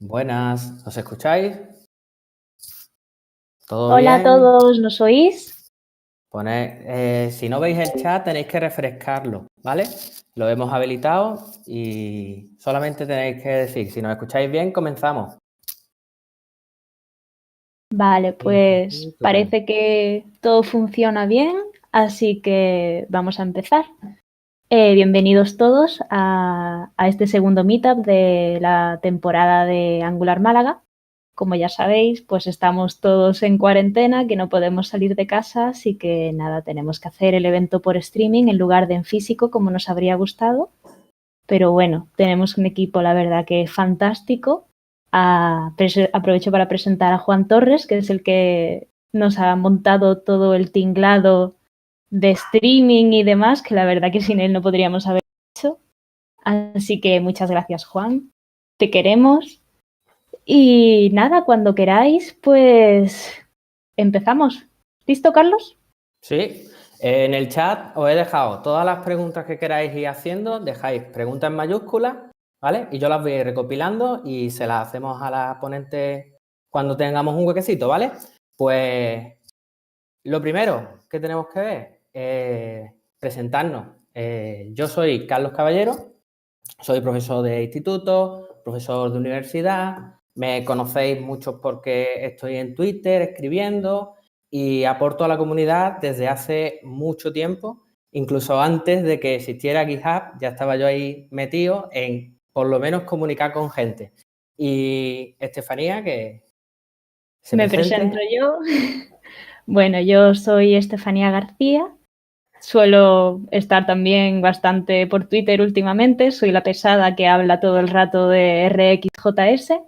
Buenas, ¿nos escucháis? ¿Todo Hola a bien? todos, ¿nos oís? Si no veis el chat tenéis que refrescarlo, ¿vale? Lo hemos habilitado y solamente tenéis que decir, si nos escucháis bien, comenzamos. Vale, pues Estupendo. parece que todo funciona bien, así que vamos a empezar. Bienvenidos todos a este segundo meetup de la temporada de Angular Málaga. Como ya sabéis, pues estamos todos en cuarentena, que no podemos salir de casa, así que nada, tenemos que hacer el evento por streaming en lugar de en físico, como nos habría gustado. Pero bueno, tenemos un equipo, la verdad, que es fantástico. Aprovecho para presentar a Juan Torres, que es el que nos ha montado todo el tinglado de streaming y demás, que la verdad que sin él no podríamos haber hecho. Así que muchas gracias, Juan. Te queremos. Y nada, cuando queráis, pues empezamos. ¿Listo, Carlos? Sí, en el chat os he dejado todas las preguntas que queráis ir haciendo, dejáis preguntas en mayúsculas, ¿vale? Y yo las voy recopilando y se las hacemos a la ponente cuando tengamos un huequecito, ¿vale? Pues lo primero que tenemos que ver es presentarnos. Yo soy Carlos Caballero, soy profesor de instituto, profesor de universidad. Me conocéis muchos porque estoy en Twitter escribiendo y aporto a la comunidad desde hace mucho tiempo. Incluso antes de que existiera GitHub, ya estaba yo ahí metido en por lo menos comunicar con gente. Y Estefanía, que se Me presento presente. yo. Bueno, yo soy Estefanía García. Suelo estar también bastante por Twitter últimamente. Soy la pesada que habla todo el rato de RxJS.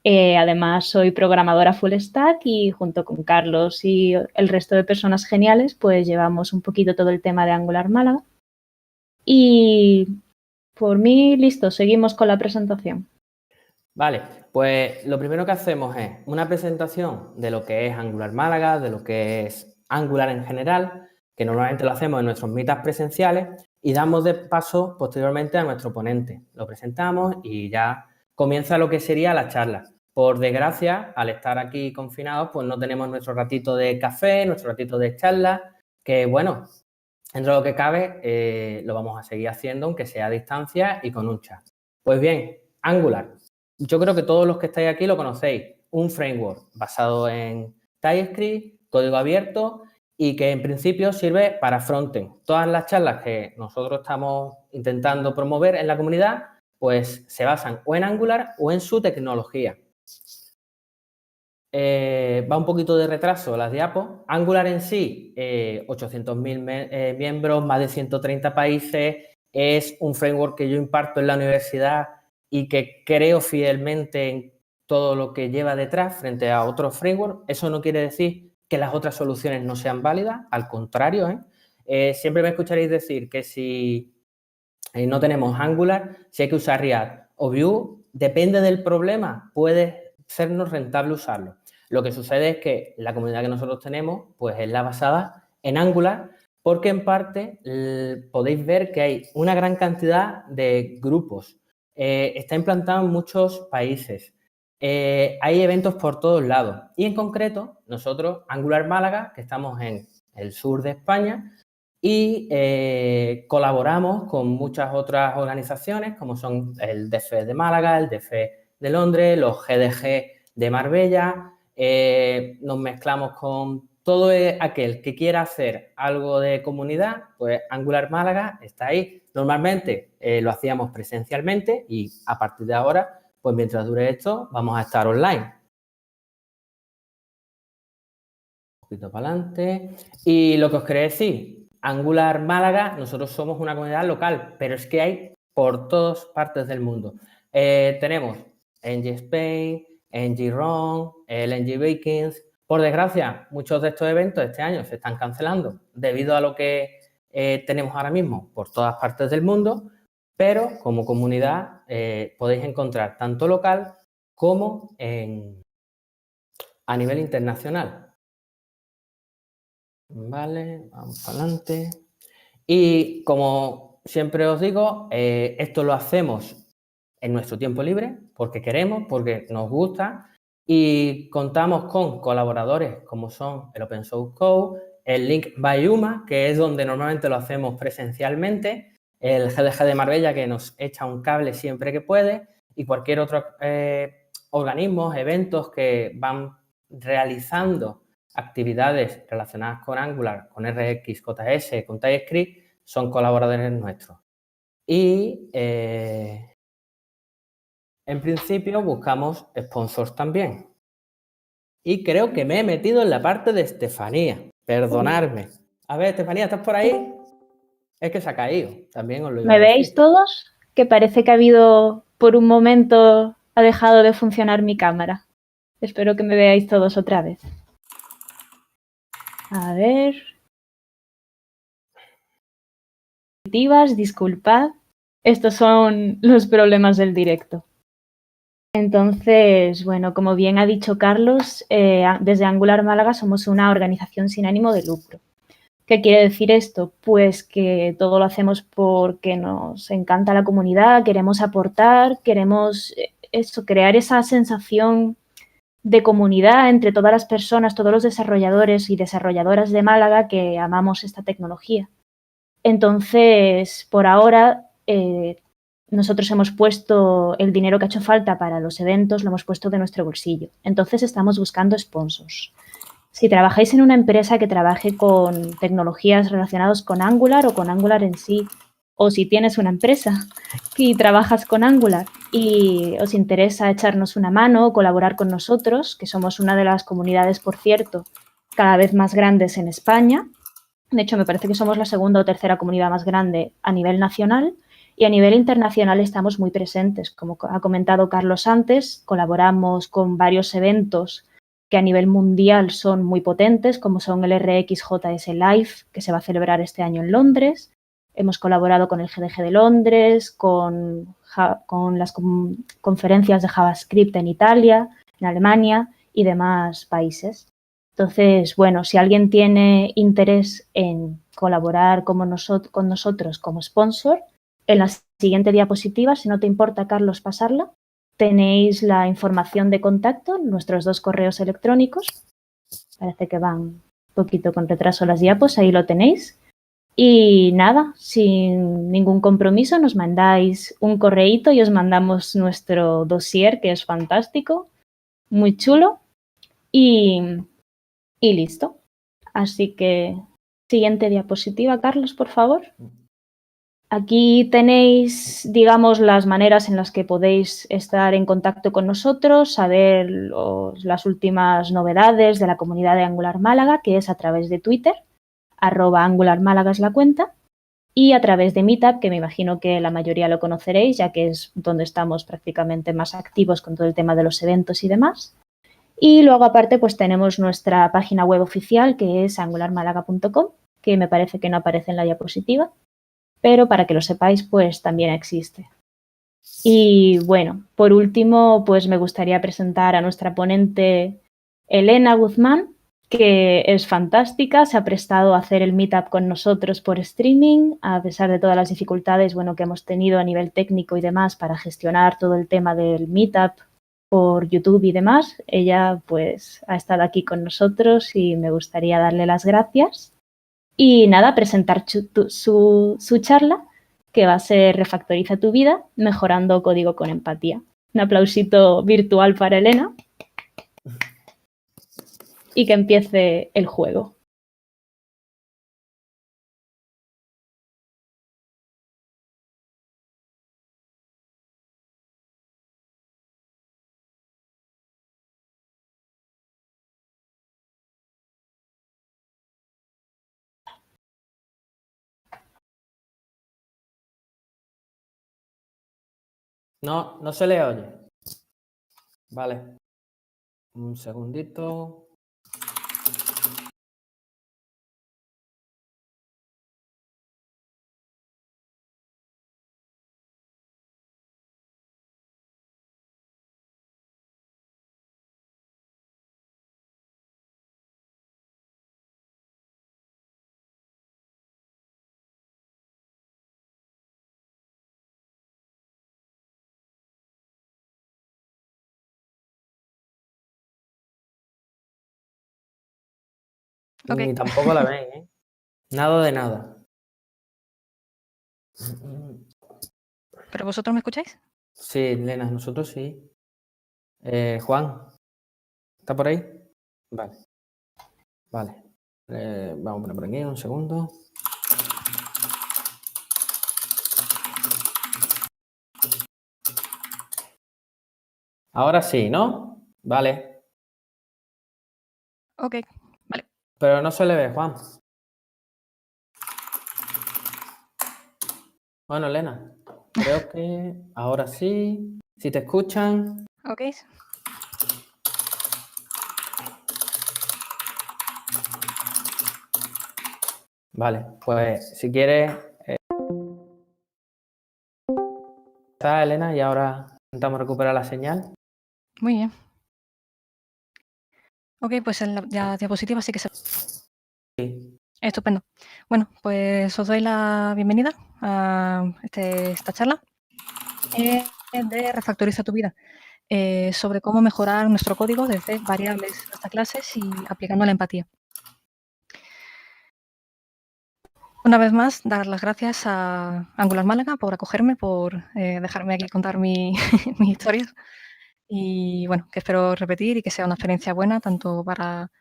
Además, soy programadora full stack y junto con Carlos y el resto de personas geniales, pues llevamos un poquito todo el tema de Angular Málaga. Y por mí, listo, seguimos con la presentación. Vale, pues lo primero que hacemos es una presentación de lo que es Angular Málaga, de lo que es Angular en general, que normalmente lo hacemos en nuestros meetups presenciales y damos de paso posteriormente a nuestro ponente. Lo presentamos y ya comienza lo que sería la charla. Por desgracia, al estar aquí confinados, pues no tenemos nuestro ratito de café, nuestro ratito de charla, que bueno, dentro de lo que cabe, lo vamos a seguir haciendo, aunque sea a distancia y con un chat. Pues bien, Angular. Yo creo que todos los que estáis aquí lo conocéis. Un framework basado en TypeScript, código abierto y que en principio sirve para frontend. Todas las charlas que nosotros estamos intentando promover en la comunidad, pues se basan o en Angular o en su tecnología. Va un poquito de retraso las diapos. Angular en sí, 800.000 miembros, más de 130 países. Es un framework que yo imparto en la universidad y que creo fielmente en todo lo que lleva detrás frente a otros frameworks. Eso no quiere decir que las otras soluciones no sean válidas, al contrario. Siempre me escucharéis decir que si no tenemos Angular, si hay que usar React o Vue, depende del problema, puede sernos rentable usarlo. Lo que sucede es que la comunidad que nosotros tenemos, pues es la basada en Angular, porque en parte podéis ver que hay una gran cantidad de grupos. Está implantado en muchos países. Hay eventos por todos lados. Y en concreto, nosotros, Angular Málaga, que estamos en el sur de España, y colaboramos con muchas otras organizaciones, como son el DF de Málaga, el DF de Londres, los GDG de Marbella. Nos mezclamos con todo aquel que quiera hacer algo de comunidad, pues Angular Málaga está ahí. Normalmente lo hacíamos presencialmente y a partir de ahora, pues mientras dure esto, vamos a estar online. Un poquito para adelante. Y lo que os quería decir, Angular Málaga, nosotros somos una comunidad local, pero es que hay por todas partes del mundo. Tenemos NG Spain, NG Ron, el NG Vikings. Por desgracia, muchos de estos eventos este año se están cancelando debido a lo que tenemos ahora mismo por todas partes del mundo, pero como comunidad podéis encontrar tanto local como a nivel internacional. Vale, vamos para adelante. Y como siempre os digo, esto lo hacemos en nuestro tiempo libre, porque queremos, porque nos gusta, y contamos con colaboradores como son el Open Source Code, el Link by UMA, que es donde normalmente lo hacemos presencialmente, el GDG de Marbella, que nos echa un cable siempre que puede, y cualquier otro organismos, eventos que van realizando actividades relacionadas con Angular, con RX, JS, con TypeScript, son colaboradores nuestros. Y en principio buscamos sponsors también. Y creo que me he metido en la parte de Estefanía. Perdonadme. A ver, Estefanía, ¿estás por ahí? Es que se ha caído. También os lo iba a ¿Me decir. veis todos? Que parece que ha habido, por un momento, ha dejado de funcionar mi cámara. Espero que me veáis todos otra vez. A ver. Disculpad. Estos son los problemas del directo. Entonces, bueno, como bien ha dicho Carlos, desde Angular Málaga somos una organización sin ánimo de lucro. ¿Qué quiere decir esto? Pues que todo lo hacemos porque nos encanta la comunidad, queremos aportar, queremos crear esa sensación de comunidad entre todas las personas, todos los desarrolladores y desarrolladoras de Málaga que amamos esta tecnología. Entonces, por ahora, nosotros hemos puesto el dinero que ha hecho falta para los eventos, lo hemos puesto de nuestro bolsillo. Entonces, estamos buscando sponsors. Si trabajáis en una empresa que trabaje con tecnologías relacionadas con Angular o con Angular en sí, o si tienes una empresa que trabajas con Angular y os interesa echarnos una mano o colaborar con nosotros, que somos una de las comunidades, por cierto, cada vez más grandes en España. De hecho, me parece que somos la segunda o tercera comunidad más grande a nivel nacional y a nivel internacional estamos muy presentes. Como ha comentado Carlos antes, colaboramos con varios eventos que a nivel mundial son muy potentes, como son el RxJS Live, que se va a celebrar este año en Londres. Hemos colaborado con el GDG de Londres, con las conferencias de JavaScript en Italia, en Alemania y demás países. Entonces, bueno, si alguien tiene interés en colaborar con nosotros como sponsor, en la siguiente diapositiva, si no te importa, Carlos, pasarla, tenéis la información de contacto, nuestros 2 correos electrónicos. Parece que van un poquito con retraso las diapos, ahí lo tenéis. Y nada, sin ningún compromiso, nos mandáis un correíto y os mandamos nuestro dossier, que es fantástico, muy chulo. Y listo. Así que, siguiente diapositiva, Carlos, por favor. Aquí tenéis, digamos, las maneras en las que podéis estar en contacto con nosotros, saber las últimas novedades de la comunidad de Angular Málaga, que es a través de Twitter, @AngularMálaga es la cuenta, y a través de Meetup, que me imagino que la mayoría lo conoceréis, ya que es donde estamos prácticamente más activos con todo el tema de los eventos y demás. Y luego, aparte, pues tenemos nuestra página web oficial, que es angularmálaga.com, que me parece que no aparece en la diapositiva, pero para que lo sepáis, pues también existe. Y bueno, por último, pues me gustaría presentar a nuestra ponente Elena Guzmán, que es fantástica, se ha prestado a hacer el meetup con nosotros por streaming, a pesar de todas las dificultades, bueno, que hemos tenido a nivel técnico y demás para gestionar todo el tema del meetup por YouTube y demás. Ella pues ha estado aquí con nosotros y me gustaría darle las gracias. Y nada, presentar su charla, que va a ser Refactoriza tu vida, mejorando código con empatía. Un aplausito virtual para Elena y que empiece el juego. No, no se le oye. Vale. Un segundito. Ok. Ni tampoco la ven, ¿eh? Nada de nada. ¿Pero vosotros me escucháis? Sí, Lena, nosotros sí. Juan, ¿está por ahí? Vale. Vale. Vamos a poner por aquí un segundo. Ahora sí, ¿no? Vale. Ok, vale. Pero no se le ve, Juan. Bueno, Elena, creo que ahora sí. Si te escuchan. Ok. Vale, pues si quieres. Está Elena y ahora intentamos recuperar la señal. Muy bien. Ok, pues en la diapositiva sí que se... Sí. Estupendo. Bueno, pues os doy la bienvenida a esta charla de Refactoriza tu vida, sobre cómo mejorar nuestro código desde variables hasta clases y aplicando la empatía. Una vez más, dar las gracias a Angular Málaga por acogerme, por dejarme aquí contar mis historias y bueno, que espero repetir y que sea una experiencia buena tanto para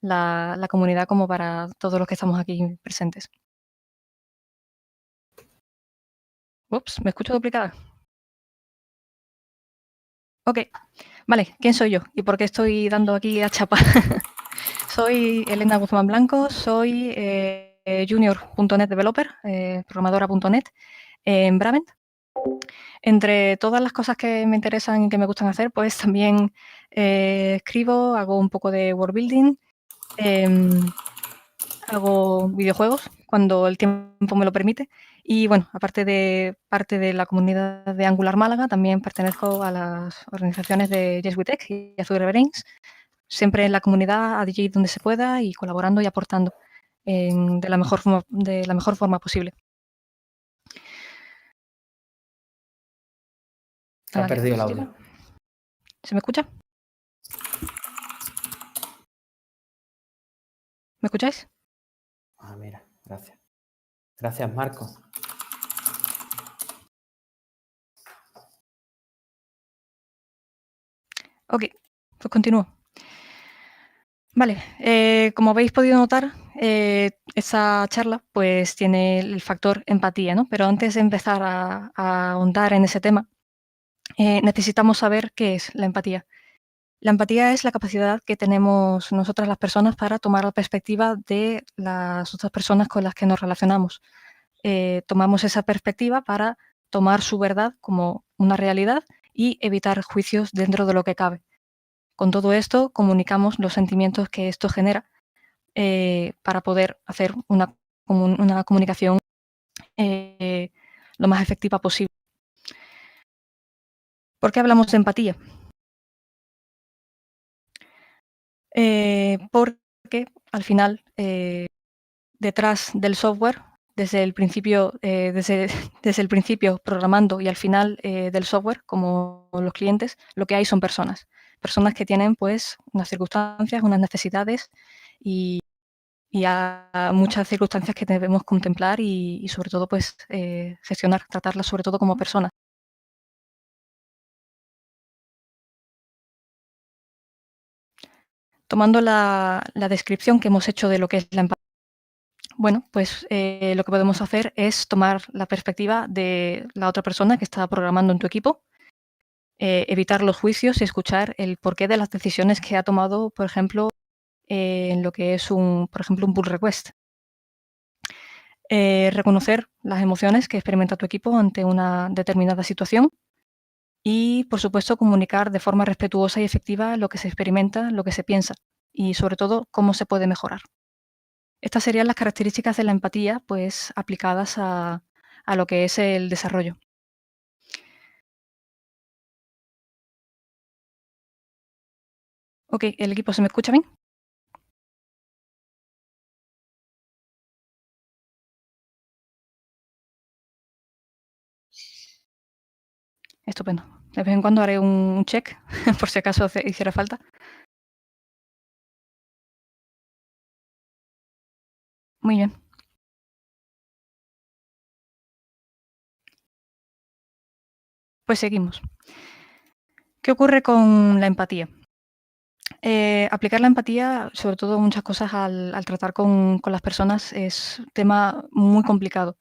la comunidad como para todos los que estamos aquí presentes. Ups, ¿me escucho duplicada? Ok, vale, ¿quién soy yo y por qué estoy dando aquí a chapa? Soy Elena Guzmán Blanco, soy junior.net developer, programadora.net en Bravent. Entre todas las cosas que me interesan y que me gustan hacer, pues también escribo, hago un poco de world building, hago videojuegos cuando el tiempo me lo permite. Y bueno, aparte de parte de la comunidad de Angular Málaga, también pertenezco a las organizaciones de Yes We Tech y Azure Brains, siempre en la comunidad, allí donde se pueda y colaborando y aportando de la mejor forma posible. Se ha perdido el audio. ¿Se me escucha? ¿Me escucháis? Ah, mira, gracias. Gracias, Marco. Ok, pues continúo. Vale, como habéis podido notar, esta charla pues tiene el factor empatía, ¿no? Pero antes de empezar a ahondar en ese tema, necesitamos saber qué es la empatía. La empatía es la capacidad que tenemos nosotras las personas para tomar la perspectiva de las otras personas con las que nos relacionamos. Tomamos esa perspectiva para tomar su verdad como una realidad y evitar juicios dentro de lo que cabe. Con todo esto, comunicamos los sentimientos que esto genera para poder hacer una comunicación lo más efectiva posible. ¿Por qué hablamos de empatía? Porque al final, detrás del software, desde el principio programando y al final del software, como los clientes, lo que hay son personas. Personas que tienen pues unas circunstancias, unas necesidades y a muchas circunstancias que debemos contemplar y sobre todo pues gestionar, tratarlas sobre todo como personas. Tomando la descripción que hemos hecho de lo que es la empatía, bueno, pues lo que podemos hacer es tomar la perspectiva de la otra persona que está programando en tu equipo, evitar los juicios y escuchar el porqué de las decisiones que ha tomado, por ejemplo, en lo que es por ejemplo, un pull request. Reconocer las emociones que experimenta tu equipo ante una determinada situación y, por supuesto, comunicar de forma respetuosa y efectiva lo que se experimenta, lo que se piensa y, sobre todo, cómo se puede mejorar. Estas serían las características de la empatía, pues, aplicadas a lo que es el desarrollo. Ok, ¿el equipo se me escucha bien? Estupendo. De vez en cuando haré un check, por si acaso hiciera falta. Muy bien. Pues seguimos. ¿Qué ocurre con la empatía? Aplicar la empatía, sobre todo muchas cosas al tratar con las personas, es un tema muy complicado.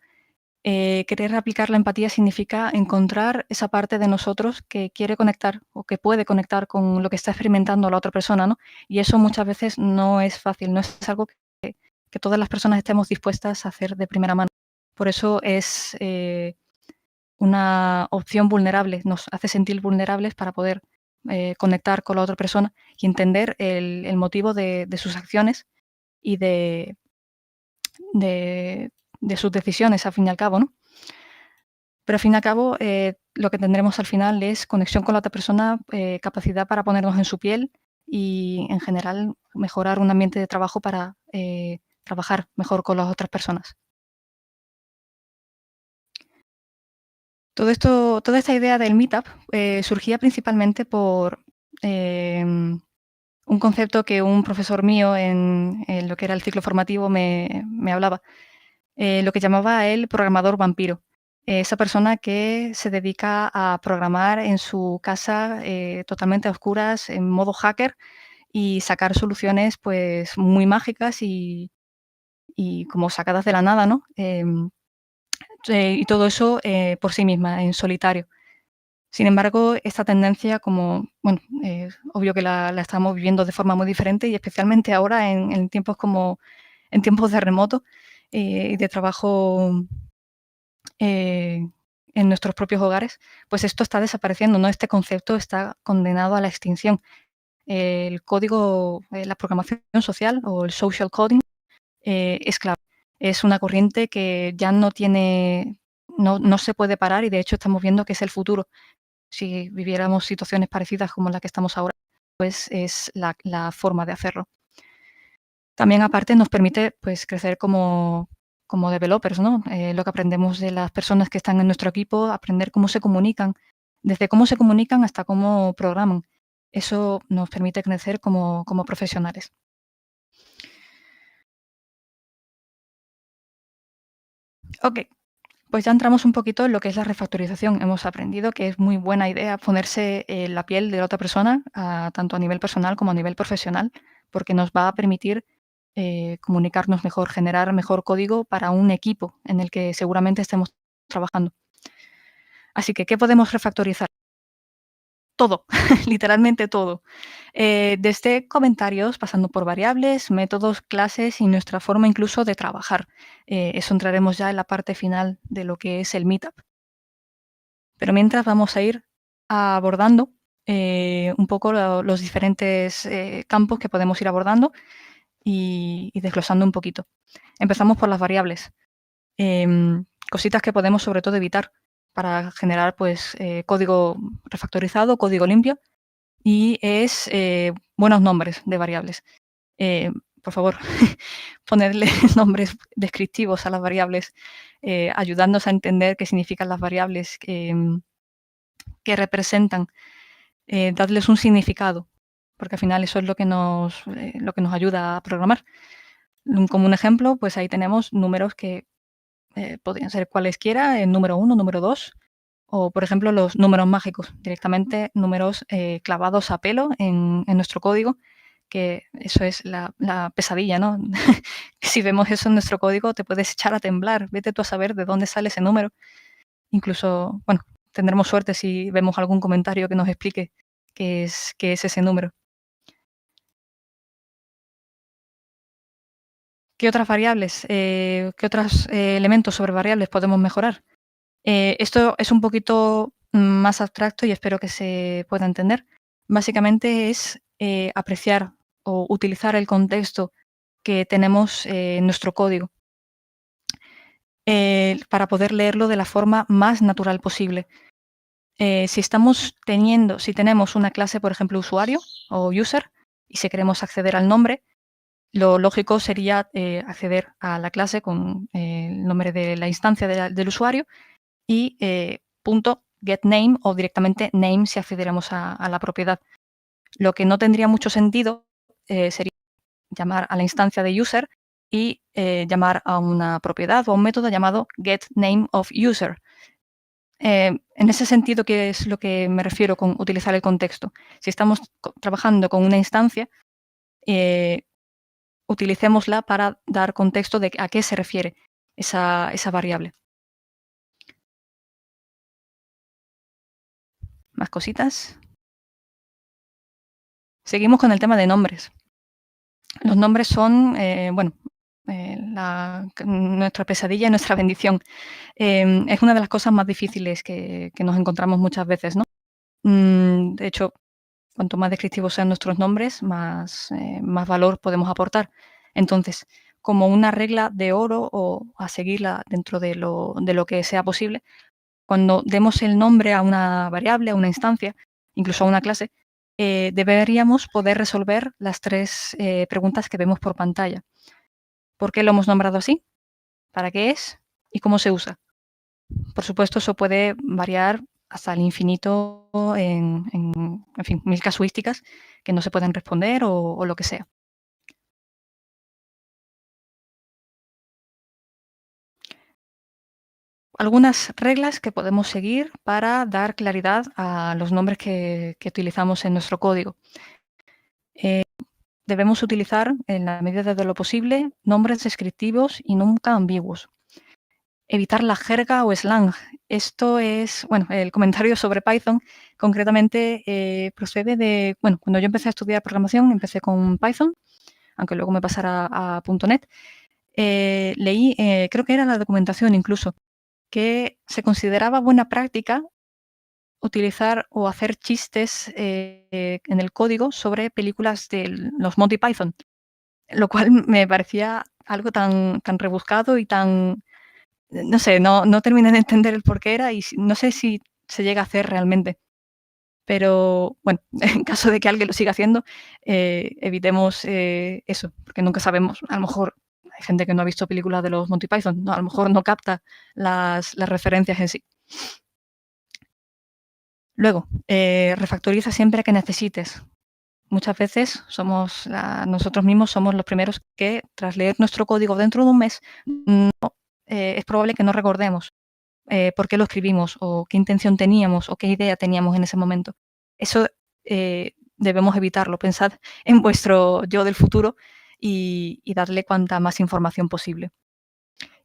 Querer aplicar la empatía significa encontrar esa parte de nosotros que quiere conectar o que puede conectar con lo que está experimentando la otra persona, ¿no? Y eso muchas veces no es fácil, no es algo que todas las personas estemos dispuestas a hacer de primera mano. Por eso es una opción vulnerable, nos hace sentir vulnerables para poder conectar con la otra persona y entender el motivo de sus acciones y de sus decisiones, al fin y al cabo, ¿no? Pero al fin y al cabo, lo que tendremos al final es conexión con la otra persona, capacidad para ponernos en su piel y, en general, mejorar un ambiente de trabajo para trabajar mejor con las otras personas. Toda esta idea del meetup surgía principalmente por un concepto que un profesor mío en lo que era el ciclo formativo me hablaba, lo que llamaba a él programador vampiro. Esa persona que se dedica a programar en su casa totalmente a oscuras, en modo hacker, y sacar soluciones pues muy mágicas y como sacadas de la nada, ¿no? Y todo eso por sí misma, en solitario. Sin embargo, esta tendencia, como, bueno, obvio que la estamos viviendo de forma muy diferente y especialmente ahora en tiempos en tiempos de remoto y de trabajo en nuestros propios hogares, pues esto está desapareciendo, ¿no? Este concepto está condenado a la extinción. El código, la programación social o el social coding es clave. Es una corriente que ya no se puede parar y de hecho estamos viendo que es el futuro. Si viviéramos situaciones parecidas como la que estamos ahora, pues es la forma de hacerlo. También aparte nos permite pues crecer como developers, ¿no? Lo que aprendemos de las personas que están en nuestro equipo, aprender cómo se comunican, desde cómo se comunican hasta cómo programan. Eso nos permite crecer como profesionales. Ok, pues ya entramos un poquito en lo que es la refactorización. Hemos aprendido que es muy buena idea ponerse en la piel de la otra persona, tanto a nivel personal como a nivel profesional, porque nos va a permitir comunicarnos mejor, generar mejor código para un equipo en el que seguramente estemos trabajando. Así que, ¿qué podemos refactorizar? Todo, literalmente todo. Desde comentarios, pasando por variables, métodos, clases y nuestra forma incluso de trabajar. Eso entraremos ya en la parte final de lo que es el Meetup. Pero mientras vamos a ir abordando un poco los diferentes campos que podemos ir abordando y desglosando un poquito. Empezamos por las variables. Cositas que podemos sobre todo evitar para generar pues, código refactorizado, código limpio, y es buenos nombres de variables. Por favor, ponerle nombres descriptivos a las variables, ayudándonos a entender qué significan las variables que representan, darles un significado, porque al final eso es lo que nos ayuda a programar. Como un ejemplo, pues ahí tenemos números que podrían ser cualesquiera, el número 1, número 2, o por ejemplo los números mágicos, directamente números clavados a pelo en nuestro código, que eso es la pesadilla, ¿no? Si vemos eso en nuestro código te puedes echar a temblar, vete tú a saber de dónde sale ese número. Incluso, bueno, tendremos suerte si vemos algún comentario que nos explique qué es ese número. ¿Qué otras variables, qué otros elementos sobre variables podemos mejorar? Esto es un poquito más abstracto y espero que se pueda entender. Básicamente es apreciar o utilizar el contexto que tenemos en nuestro código para poder leerlo de la forma más natural posible. Si tenemos una clase, por ejemplo, usuario o user, y si queremos acceder al nombre, lo lógico sería acceder a la clase con el nombre de la instancia del usuario y .getName o directamente name si accederemos a la propiedad. Lo que no tendría mucho sentido sería llamar a la instancia de user y llamar a una propiedad o a un método llamado getNameOfUser. En ese sentido, ¿qué es lo que me refiero con utilizar el contexto? Si estamos trabajando con una instancia, utilicémosla para dar contexto de a qué se refiere esa variable. Más cositas. Seguimos con el tema de nombres. Los nombres son, nuestra pesadilla y nuestra bendición. Es una de las cosas más difíciles que nos encontramos muchas veces, ¿no? De hecho, cuanto más descriptivos sean nuestros nombres, más valor podemos aportar. Entonces, como una regla de oro o a seguirla dentro de lo que sea posible, cuando demos el nombre a una variable, a una instancia, incluso a una clase, deberíamos poder resolver las 3 preguntas que vemos por pantalla. ¿Por qué lo hemos nombrado así? ¿Para qué es? ¿Y cómo se usa? Por supuesto, eso puede variar hasta el infinito en fin, 1000 casuísticas que no se pueden responder o lo que sea. Algunas reglas que podemos seguir para dar claridad a los nombres que utilizamos en nuestro código. Debemos utilizar, en la medida de lo posible, nombres descriptivos y nunca ambiguos. Evitar la jerga o slang. Esto es, el comentario sobre Python, concretamente procede de, cuando yo empecé a estudiar programación, empecé con Python, aunque luego me pasara a .NET, leí, creo que era la documentación incluso, que se consideraba buena práctica utilizar o hacer chistes en el código sobre películas de los Monty Python, lo cual me parecía algo tan rebuscado y tan, no sé, no terminé de entender el por qué era y no sé si se llega a hacer realmente. Pero, en caso de que alguien lo siga haciendo, evitemos eso, porque nunca sabemos. A lo mejor hay gente que no ha visto películas de los Monty Python, ¿no? A lo mejor no capta las referencias en sí. Luego, refactoriza siempre que necesites. Muchas veces nosotros mismos somos los primeros que, tras leer nuestro código dentro de un mes, es probable que no recordemos por qué lo escribimos o qué intención teníamos o qué idea teníamos en ese momento. Eso debemos evitarlo. Pensad en vuestro yo del futuro y darle cuanta más información posible.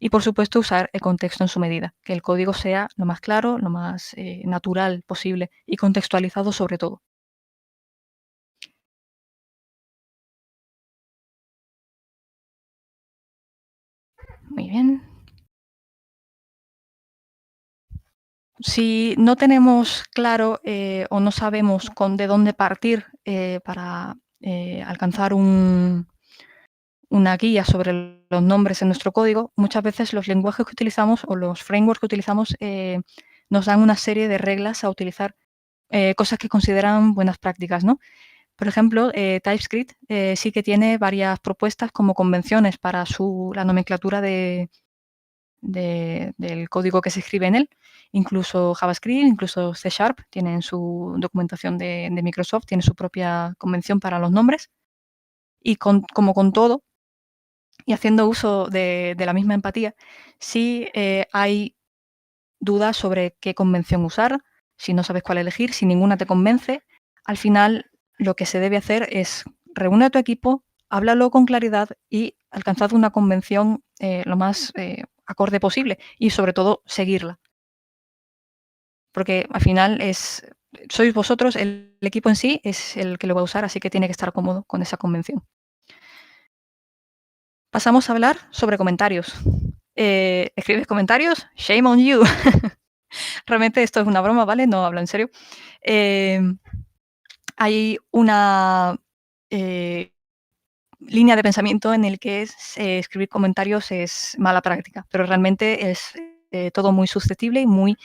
Y, por supuesto, usar el contexto en su medida, que el código sea lo más claro, lo más natural posible y contextualizado sobre todo. Muy bien. Si no tenemos claro o no sabemos de dónde partir para alcanzar una guía sobre los nombres en nuestro código, muchas veces los lenguajes que utilizamos o los frameworks que utilizamos nos dan una serie de reglas a utilizar, cosas que consideran buenas prácticas, ¿no? Por ejemplo, TypeScript sí que tiene varias propuestas como convenciones para la nomenclatura del código que se escribe en él. Incluso JavaScript, incluso C# tienen su documentación de Microsoft, tiene su propia convención para los nombres. Y como con todo, y haciendo uso de la misma empatía, si hay dudas sobre qué convención usar, si no sabes cuál elegir, si ninguna te convence, al final lo que se debe hacer es reúne a tu equipo, háblalo con claridad y alcanzad una convención lo más acorde posible y, sobre todo, seguirla. Porque al final sois vosotros, el equipo en sí es el que lo va a usar, así que tiene que estar cómodo con esa convención. Pasamos a hablar sobre comentarios. ¿Escribes comentarios? Shame on you. Realmente esto es una broma, ¿vale? No hablo en serio. Hay una línea de pensamiento en el que escribir comentarios es mala práctica, pero realmente es todo muy susceptible y muy...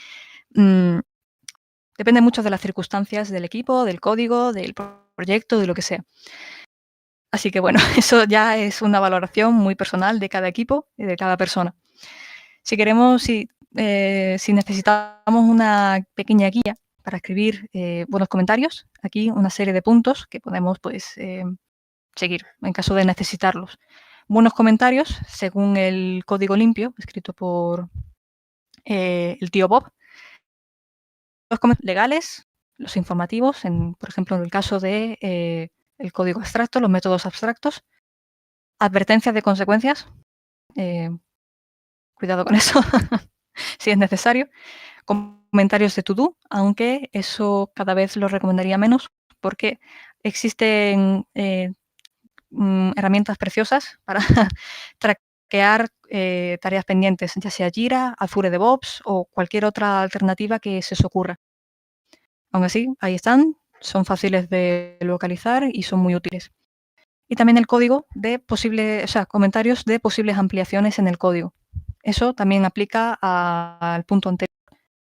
depende mucho de las circunstancias del equipo, del código, del proyecto, de lo que sea. Así que, eso ya es una valoración muy personal de cada equipo y de cada persona. Si necesitamos una pequeña guía para escribir buenos comentarios, aquí una serie de puntos que podemos seguir en caso de necesitarlos. buenos comentarios, según el código limpio, escrito por el tío Bob. Los comentarios legales, los informativos, por ejemplo, en el caso de el código abstracto, los métodos abstractos, advertencias de consecuencias, cuidado con eso, si es necesario, comentarios de to-do, aunque eso cada vez lo recomendaría menos, porque existen herramientas preciosas para traquear tareas pendientes, ya sea Jira, Azure DevOps o cualquier otra alternativa que se os ocurra. Aún así, ahí están, son fáciles de localizar y son muy útiles. Y también el código de comentarios de posibles ampliaciones en el código. Eso también aplica al punto anterior.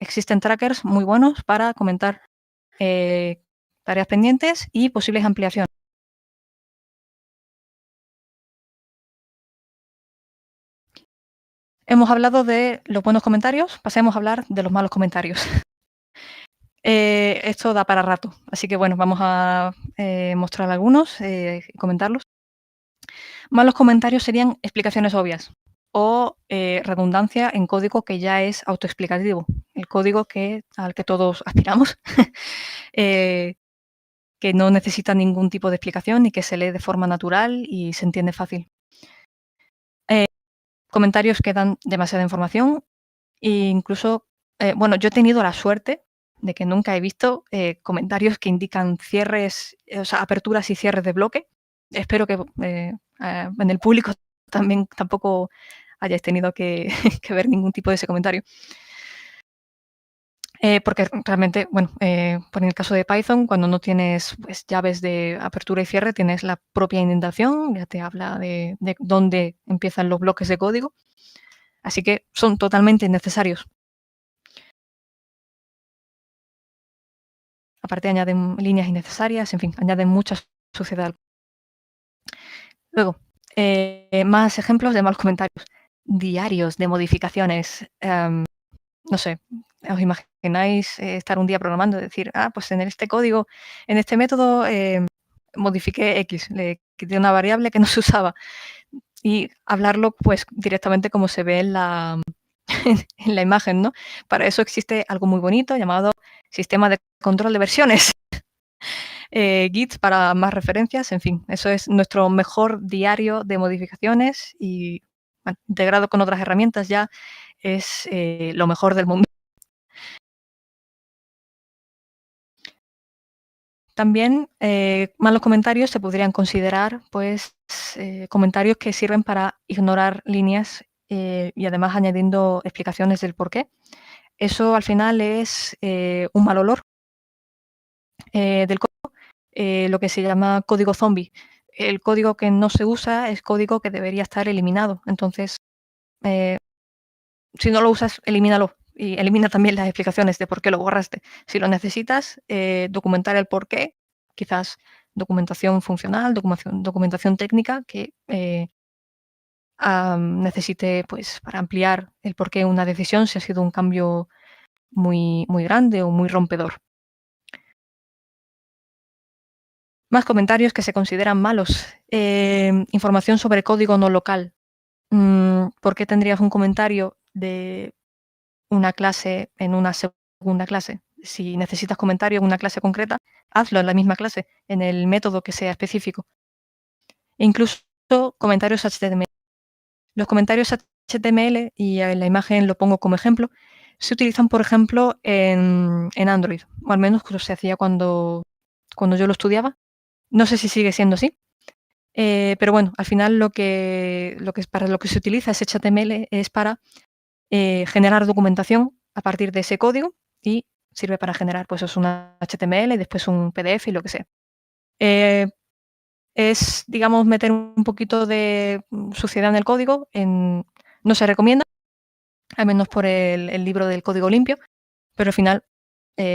Existen trackers muy buenos para comentar tareas pendientes y posibles ampliaciones. Hemos hablado de los buenos comentarios, pasemos a hablar de los malos comentarios. Esto da para rato, así que bueno, vamos a mostrar algunos y comentarlos. Malos comentarios serían explicaciones obvias o redundancia en código que ya es autoexplicativo, el código al que todos aspiramos, que no necesita ningún tipo de explicación y que se lee de forma natural y se entiende fácil. Comentarios que dan demasiada información e incluso, bueno, yo he tenido la suerte de que nunca he visto comentarios que indican cierres, aperturas y cierres de bloque. Espero que en el público tampoco hayáis tenido que, que ver ningún tipo de ese comentario. Porque realmente, bueno, por el caso de Python, cuando no tienes pues, llaves de apertura y cierre, tienes la propia indentación, ya te habla de dónde empiezan los bloques de código. Así que son totalmente innecesarios. Aparte añaden líneas innecesarias, en fin, añaden mucha suciedad. Luego, más ejemplos de malos comentarios. Diarios de modificaciones. No sé, ¿os imagináis estar un día programando y decir, pues en este código, en este método, modifiqué X, le quité una variable que no se usaba? Y hablarlo pues directamente como se ve en la imagen, ¿no? Para eso existe algo muy bonito llamado sistema de control de versiones. Git para más referencias, en fin, eso es nuestro mejor diario de modificaciones y bueno, integrado con otras herramientas ya es lo mejor del mundo. También malos comentarios se podrían considerar pues comentarios que sirven para ignorar líneas y además añadiendo explicaciones del por qué. Eso al final es un mal olor del código, lo que se llama código zombie. El código que no se usa es código que debería estar eliminado. Entonces, si no lo usas, elimínalo. Y elimina también las explicaciones de por qué lo borraste. Si lo necesitas, documentar el por qué, quizás documentación funcional, documentación técnica que necesite pues, para ampliar el por qué una decisión, si ha sido un cambio muy, muy grande o muy rompedor. Más comentarios que se consideran malos. Información sobre código no local. ¿Por qué tendrías un comentario de una clase en una segunda clase? Si necesitas comentario en una clase concreta, hazlo en la misma clase, en el método que sea específico. E incluso comentarios HTML. Los comentarios HTML, y en la imagen lo pongo como ejemplo, se utilizan, por ejemplo, en Android, o al menos se hacía cuando yo lo estudiaba. No sé si sigue siendo así, pero bueno, al final para lo que se utiliza ese HTML es para generar documentación a partir de ese código y sirve para generar pues es una HTML y después un PDF y lo que sea. Es, digamos, meter un poquito de suciedad en el código, no se recomienda, al menos por el libro del código limpio, pero al final,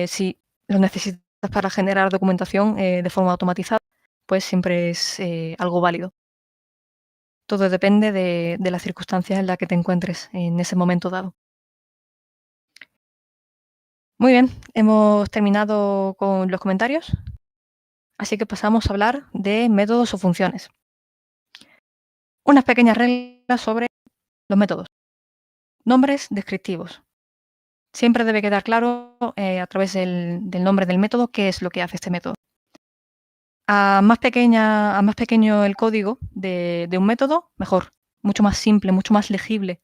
si lo necesitas para generar documentación de forma automatizada, pues siempre es algo válido. Todo depende de las circunstancias en las que te encuentres en ese momento dado. Muy bien, hemos terminado con los comentarios, así que pasamos a hablar de métodos o funciones. unas pequeñas reglas sobre los métodos. Nombres descriptivos. Siempre debe quedar claro a través del nombre del método qué es lo que hace este método. A más pequeño el código de un método, mejor. Mucho más simple, mucho más legible.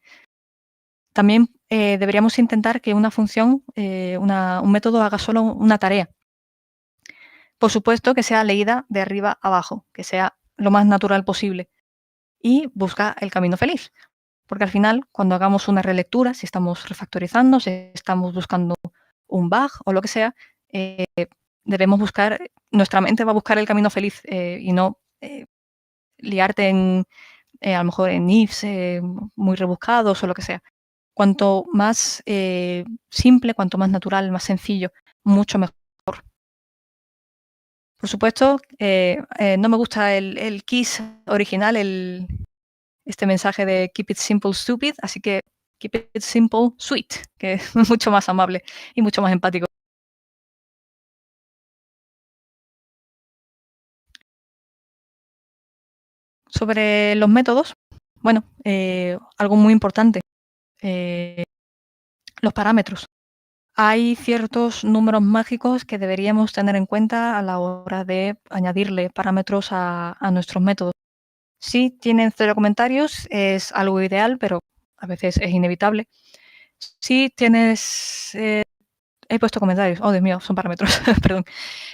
También deberíamos intentar que una función, un método haga solo una tarea. Por supuesto que sea leída de arriba a abajo, que sea lo más natural posible. Y busca el camino feliz. Porque al final, cuando hagamos una relectura, si estamos refactorizando, si estamos buscando un bug o lo que sea, debemos buscar, nuestra mente va a buscar el camino feliz y no liarte a lo mejor en ifs muy rebuscados o lo que sea. Cuanto más simple, cuanto más natural, más sencillo, mucho mejor. Por supuesto, no me gusta el KISS original, este mensaje de Keep it simple, stupid, así que Keep it simple, sweet, que es mucho más amable y mucho más empático. Sobre los métodos, bueno, algo muy importante, los parámetros. Hay ciertos números mágicos que deberíamos tener en cuenta a la hora de añadirle parámetros a nuestros métodos. Si tienen 0 comentarios, es algo ideal, pero a veces es inevitable. Si tienes... he puesto comentarios. Oh, Dios mío, son parámetros. Perdón.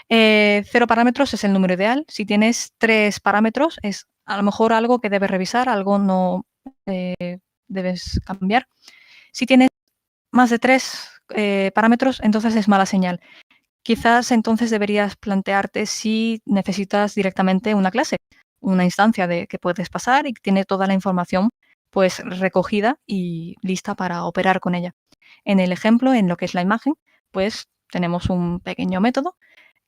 0 parámetros es el número ideal. Si tienes 3 parámetros, es a lo mejor algo que debes revisar, algo no debes cambiar. Si tienes más de 3 parámetros, entonces es mala señal. Quizás entonces deberías plantearte si necesitas directamente una clase, una instancia que puedes pasar y que tiene toda la información pues recogida y lista para operar con ella. En el ejemplo, en lo que es la imagen, pues tenemos un pequeño método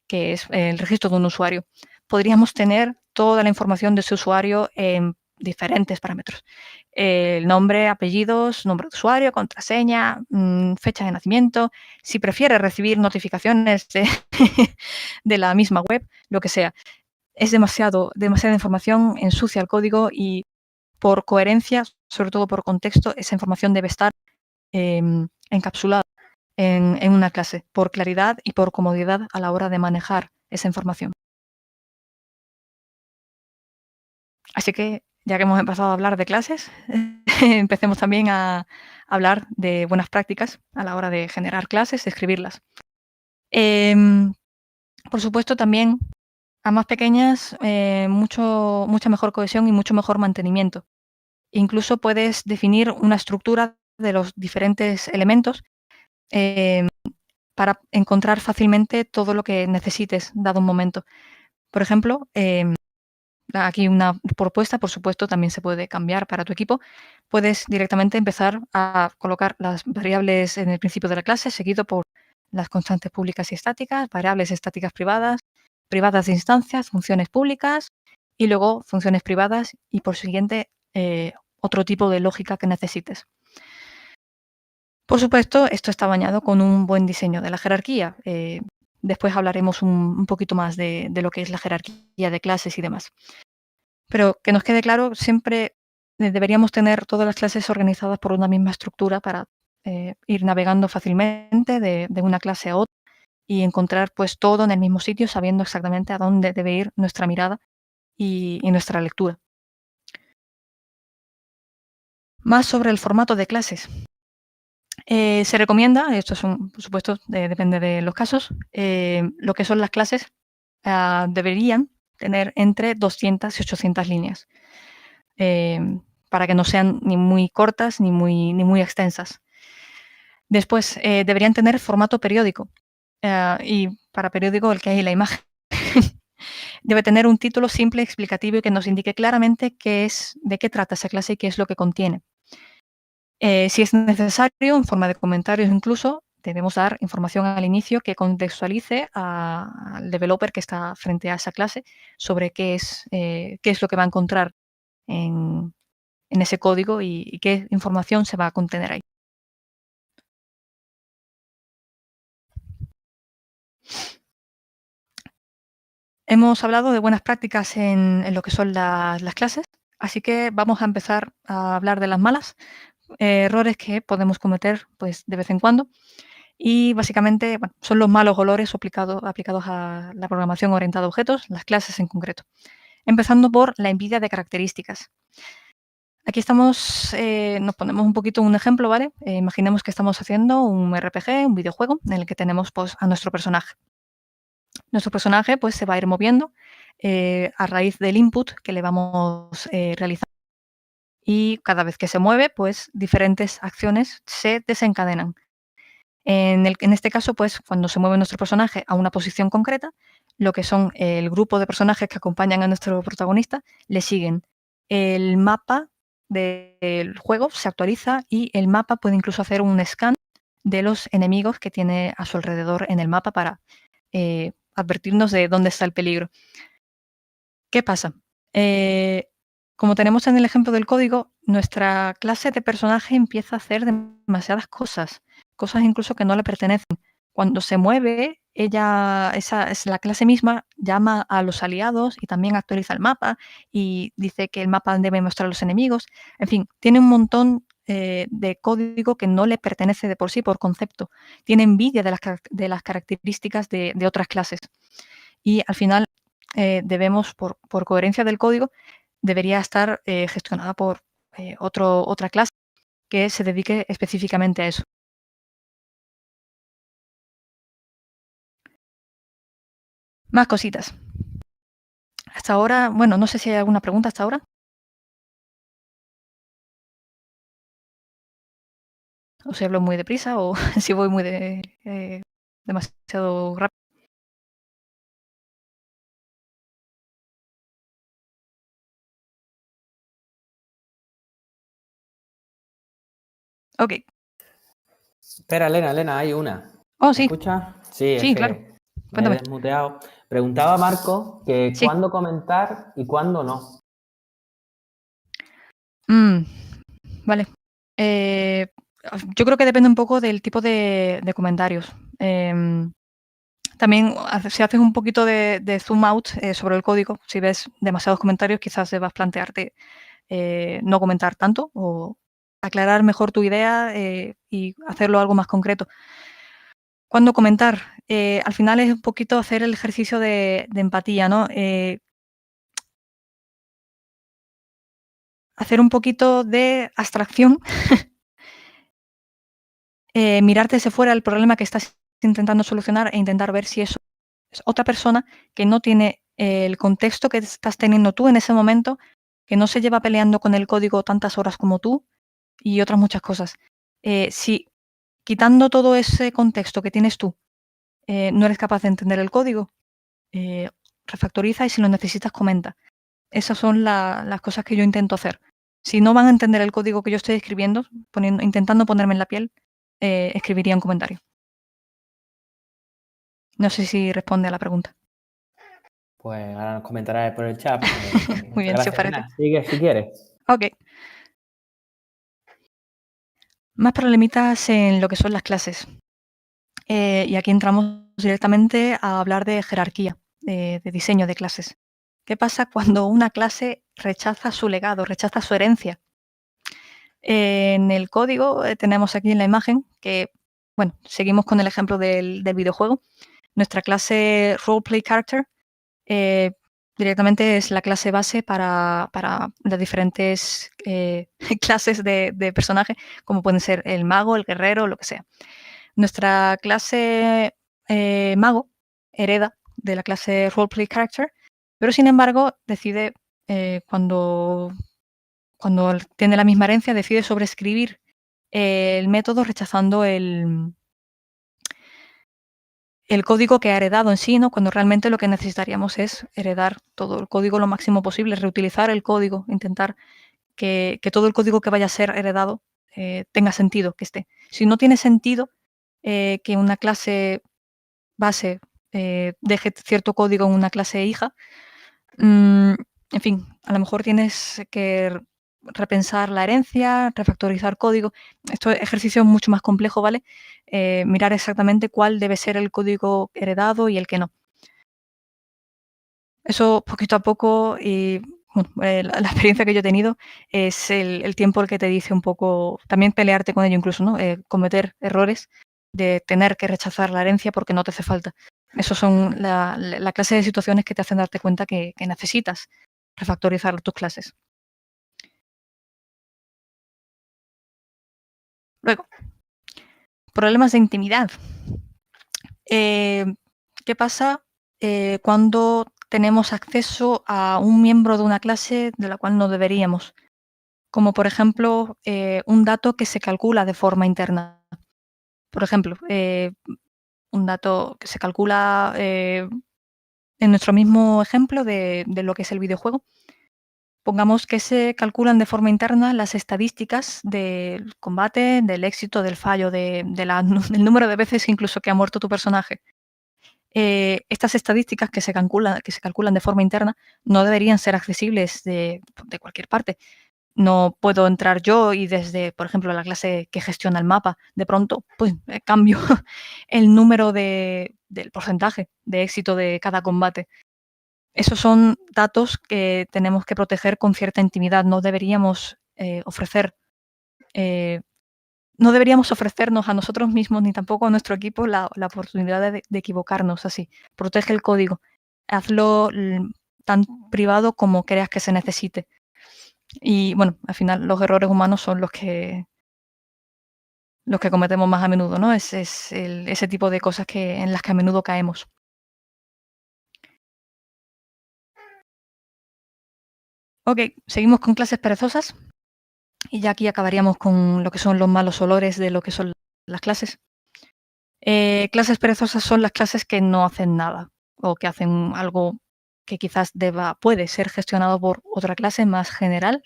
que es el registro de un usuario. Podríamos tener toda la información de ese usuario en diferentes parámetros. El nombre, apellidos, nombre de usuario, contraseña, fecha de nacimiento. Si prefiere recibir notificaciones de la misma web, lo que sea. Es demasiada información, ensucia el código y por coherencia, sobre todo por contexto, esa información debe estar encapsulada en una clase, por claridad y por comodidad a la hora de manejar esa información. Así que, ya que hemos empezado a hablar de clases, empecemos también a hablar de buenas prácticas a la hora de generar clases, de escribirlas. Por supuesto, también a más pequeñas, mucha mejor cohesión y mucho mejor mantenimiento. Incluso puedes definir una estructura de los diferentes elementos para encontrar fácilmente todo lo que necesites dado un momento. Por ejemplo, aquí una propuesta, por supuesto, también se puede cambiar para tu equipo. Puedes directamente empezar a colocar las variables en el principio de la clase, seguido por las constantes públicas y estáticas, variables estáticas privadas, privadas de instancias, funciones públicas y luego funciones privadas y por siguiente otro tipo de lógica que necesites. Por supuesto, esto está bañado con un buen diseño de la jerarquía. Después hablaremos un poquito más de lo que es la jerarquía de clases y demás. Pero que nos quede claro, siempre deberíamos tener todas las clases organizadas por una misma estructura para ir navegando fácilmente de una clase a otra y encontrar pues todo en el mismo sitio, sabiendo exactamente a dónde debe ir nuestra mirada y nuestra lectura. Más sobre el formato de clases. Se recomienda, esto es por supuesto, depende de los casos, lo que son las clases deberían tener entre 200 y 800 líneas, para que no sean ni muy cortas ni muy extensas. Después, deberían tener formato periódico, y para periódico el que hay en la imagen. Debe tener un título simple, explicativo y que nos indique claramente de qué trata esa clase y qué es lo que contiene. Si es necesario, en forma de comentarios incluso, debemos dar información al inicio que contextualice al developer que está frente a esa clase sobre qué es lo que va a encontrar en ese código y qué información se va a contener ahí. Hemos hablado de buenas prácticas en lo que son las clases. Así que vamos a empezar a hablar de las malas, errores que podemos cometer pues, de vez en cuando. Y básicamente bueno, son los malos olores aplicados a la programación orientada a objetos, las clases en concreto. Empezando por la envidia de características. Aquí estamos, nos ponemos un poquito un ejemplo, ¿vale? Imaginemos que estamos haciendo un RPG, un videojuego, en el que tenemos pues, a nuestro personaje. Nuestro personaje pues, se va a ir moviendo a raíz del input que le vamos realizando. Y cada vez que se mueve, pues diferentes acciones se desencadenan. En este caso, pues cuando se mueve nuestro personaje a una posición concreta, lo que son el grupo de personajes que acompañan a nuestro protagonista le siguen. El mapa del juego se actualiza y el mapa puede incluso hacer un scan de los enemigos que tiene a su alrededor en el mapa para advertirnos de dónde está el peligro. ¿Qué pasa? Como tenemos en el ejemplo del código, nuestra clase de personaje empieza a hacer demasiadas cosas incluso que no le pertenecen. Cuando se mueve, esa es la clase misma, llama a los aliados y también actualiza el mapa y dice que el mapa debe mostrar a los enemigos. En fin, tiene un montón de código que no le pertenece de por sí, por concepto. Tiene envidia de las características de otras clases. Y al final debemos, por coherencia del código, debería estar gestionada por otra clase que se dedique específicamente a eso. Más cositas. Hasta ahora, bueno, no sé si hay alguna pregunta hasta ahora. O si hablo muy deprisa o si voy muy demasiado rápido. Ok. Espera, Elena, hay una. Oh, ¿Me sí. escuchas? Sí, es Sí, que claro. me he Cuéntame. desmuteado. Preguntaba Marco que Sí. cuándo comentar y cuándo no. Vale. Yo creo que depende un poco del tipo de comentarios. También si haces un poquito de zoom out sobre el código, si ves demasiados comentarios, quizás debas plantearte no comentar tanto o aclarar mejor tu idea y hacerlo algo más concreto. ¿Cuándo comentar? Al final es un poquito hacer el ejercicio de empatía, ¿no? Hacer un poquito de abstracción, mirarte desde fuera el problema que estás intentando solucionar e intentar ver si eso es otra persona que no tiene el contexto que estás teniendo tú en ese momento, que no se lleva peleando con el código tantas horas como tú y otras muchas cosas. Si quitando todo ese contexto que tienes tú, no eres capaz de entender el código, refactoriza y si lo necesitas, comenta. Esas son las cosas que yo intento hacer. Si no van a entender el código que yo estoy escribiendo, intentando ponerme en la piel, escribiría un comentario. No sé si responde a la pregunta. Pues ahora nos comentarás por el chat. Muy bien, si os parece. Elena. Sigue si quieres. Ok. Más problemitas en lo que son las clases. Y aquí entramos directamente a hablar de jerarquía, de diseño de clases. ¿Qué pasa cuando una clase rechaza su legado, rechaza su herencia? En el código tenemos aquí en la imagen que, bueno, seguimos con el ejemplo del videojuego. Nuestra clase Roleplay Character directamente es la clase base para las diferentes clases de personaje, como pueden ser el mago, el guerrero, lo que sea. Nuestra clase mago hereda de la clase Roleplay Character, pero sin embargo decide cuando tiene la misma herencia, decide sobreescribir el método rechazando el código que ha heredado en sí, ¿no? Cuando realmente lo que necesitaríamos es heredar todo el código lo máximo posible, reutilizar el código, intentar que todo el código que vaya a ser heredado tenga sentido que esté. Si no tiene sentido que una clase base deje cierto código en una clase hija, en fin, a lo mejor tienes que repensar la herencia, refactorizar código. Esto es ejercicio mucho más complejo, ¿vale? Mirar exactamente cuál debe ser el código heredado y el que no. Eso poquito a poco y bueno, la experiencia que yo he tenido es el tiempo el que te dice un poco, también pelearte con ello incluso, ¿no? Cometer errores de tener que rechazar la herencia porque no te hace falta. Esos son la clase de situaciones que te hacen darte cuenta que necesitas refactorizar tus clases. Luego, problemas de intimidad. ¿Qué pasa cuando tenemos acceso a un miembro de una clase de la cual no deberíamos? Como por ejemplo, un dato que se calcula de forma interna. Por ejemplo, un dato que se calcula en nuestro mismo ejemplo de lo que es el videojuego. Pongamos que se calculan de forma interna las estadísticas del combate, del éxito, del fallo, del número de veces incluso que ha muerto tu personaje. Estas estadísticas que se calculan de forma interna no deberían ser accesibles de cualquier parte. No puedo entrar yo y desde, por ejemplo, la clase que gestiona el mapa, de pronto, pues cambio el número del porcentaje de éxito de cada combate. Esos son datos que tenemos que proteger con cierta intimidad. No deberíamos no deberíamos ofrecernos a nosotros mismos ni tampoco a nuestro equipo la oportunidad de equivocarnos así. Protege el código. Hazlo tan privado como creas que se necesite. Y bueno, al final los errores humanos son los que cometemos más a menudo, ¿no? Ese tipo de cosas en las que a menudo caemos. Ok, seguimos con clases perezosas. Y ya aquí acabaríamos con lo que son los malos olores de lo que son las clases. Clases perezosas son las clases que no hacen nada o que hacen algo que quizás puede ser gestionado por otra clase más general